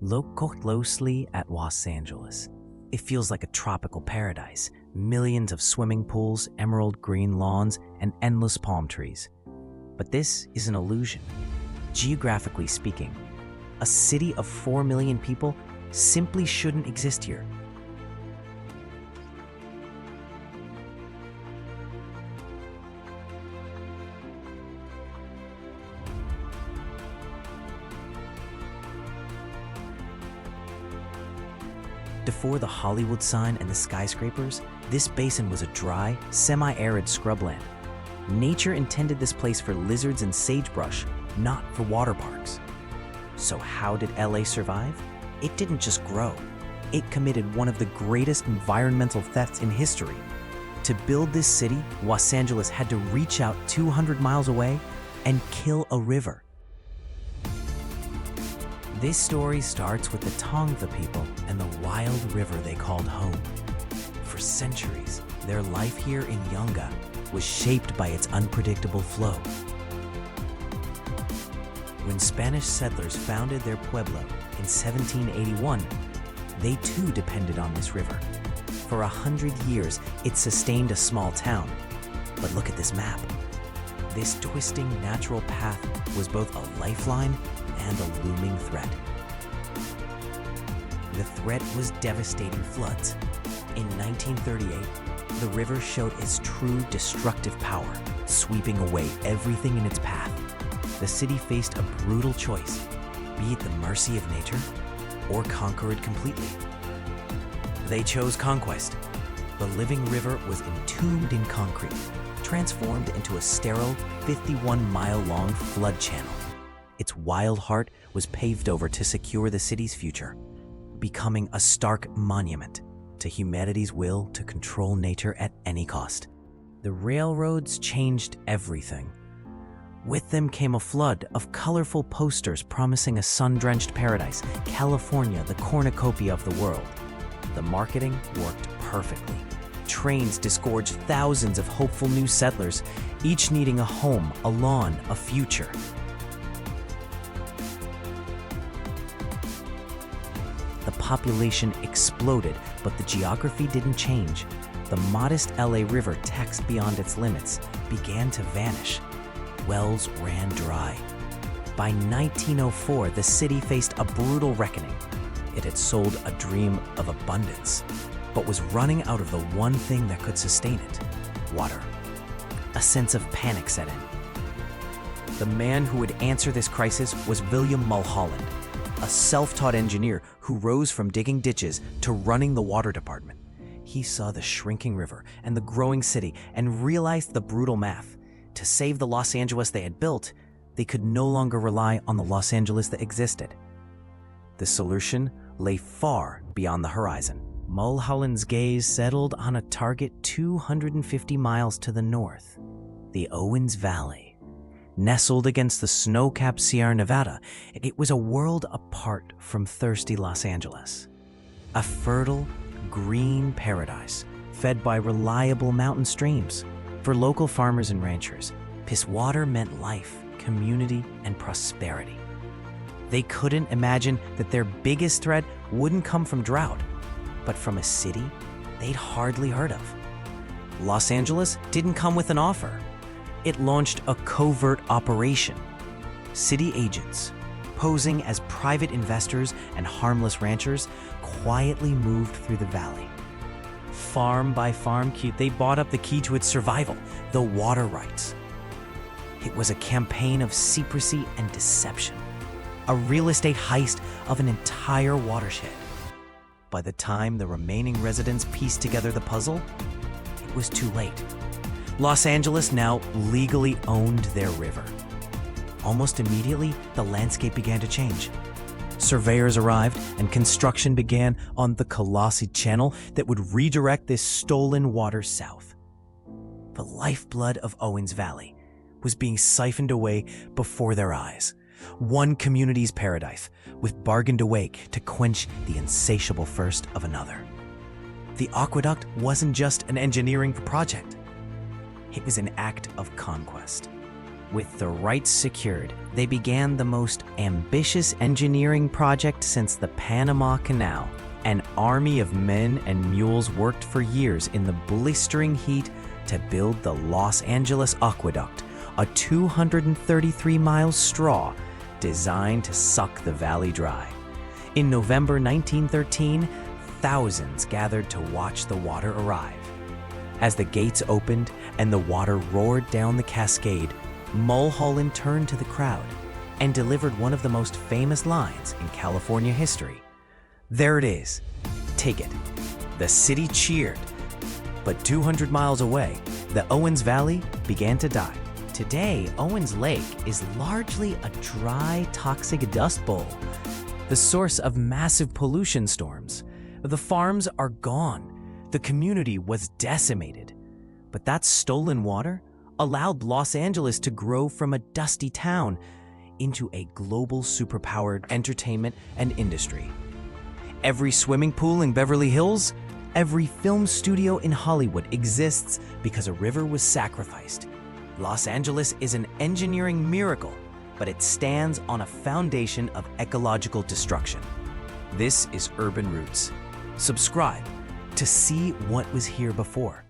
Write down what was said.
Look closely at Los Angeles. It feels like a tropical paradise. Millions of swimming pools, emerald green lawns, and endless palm trees. But this is an illusion. Geographically speaking, a city of 4 million people simply shouldn't exist here. Before the Hollywood sign and the skyscrapers, this basin was a dry, semi-arid scrubland. Nature intended this place for lizards and sagebrush, not for water parks. So how did LA survive? It didn't just grow. It committed one of the greatest environmental thefts in history. To build this city, Los Angeles had to reach out 200 miles away and kill a river. This story starts with the Tongva people and the wild river they called home. For centuries, their life here in Yunga was shaped by its unpredictable flow. When Spanish settlers founded their pueblo in 1781, they too depended on this river. For 100 years, it sustained a small town. But look at this map. This twisting natural path was both a lifeline and a looming threat. The threat was devastating floods. In 1938, the river showed its true destructive power, sweeping away everything in its path. The city faced a brutal choice: be at the mercy of nature or conquer it completely. They chose conquest. The living river was entombed in concrete, transformed into a sterile 51-mile-long flood channel. Its wild heart was paved over to secure the city's future, becoming a stark monument to humanity's will to control nature at any cost. The railroads changed everything. With them came a flood of colorful posters promising a sun-drenched paradise, California, the cornucopia of the world. The marketing worked perfectly. Trains disgorged thousands of hopeful new settlers, each needing a home, a lawn, a future. The population exploded, but the geography didn't change. The modest LA River, taxed beyond its limits, began to vanish. Wells ran dry. By 1904, the city faced a brutal reckoning. It had sold a dream of abundance, but was running out of the one thing that could sustain it: water. A sense of panic set in. The man who would answer this crisis was William Mulholland, a self-taught engineer who rose from digging ditches to running the water department. He saw the shrinking river and the growing city and realized the brutal math. To save the Los Angeles they had built, they could no longer rely on the Los Angeles that existed. The solution lay far beyond the horizon. Mulholland's gaze settled on a target 250 miles to the north, the Owens Valley. Nestled against the snow-capped Sierra Nevada, it was a world apart from thirsty Los Angeles. A fertile, green paradise fed by reliable mountain streams. For local farmers and ranchers, this water meant life, community, and prosperity. They couldn't imagine that their biggest threat wouldn't come from drought, but from a city they'd hardly heard of. Los Angeles didn't come with an offer. It launched a covert operation. City agents, posing as private investors and harmless ranchers, quietly moved through the valley. Farm by farm, they bought up the key to its survival: the water rights. It was a campaign of secrecy and deception, a real estate heist of an entire watershed. By the time the remaining residents pieced together the puzzle, it was too late. Los Angeles now legally owned their river. Almost immediately, the landscape began to change. Surveyors arrived and construction began on the colossal channel that would redirect this stolen water south. The lifeblood of Owens Valley was being siphoned away before their eyes. One community's paradise was bargained away to quench the insatiable thirst of another. The aqueduct wasn't just an engineering project. It was an act of conquest. With the rights secured, they began the most ambitious engineering project since the Panama Canal. An army of men and mules worked for years in the blistering heat to build the Los Angeles Aqueduct, a 233-mile straw designed to suck the valley dry. In November 1913, thousands gathered to watch the water arrive. As the gates opened and the water roared down the cascade, Mulholland turned to the crowd and delivered one of the most famous lines in California history. "There it is. Take it." The city cheered. But 200 miles away, the Owens Valley began to die. Today, Owens Lake is largely a dry, toxic dust bowl, the source of massive pollution storms. The farms are gone. The community was decimated. But that stolen water allowed Los Angeles to grow from a dusty town into a global superpowered entertainment and industry. Every swimming pool in Beverly Hills, every film studio in Hollywood exists because a river was sacrificed. Los Angeles is an engineering miracle, but it stands on a foundation of ecological destruction. This is Urban Roots. Subscribe to see what was here before.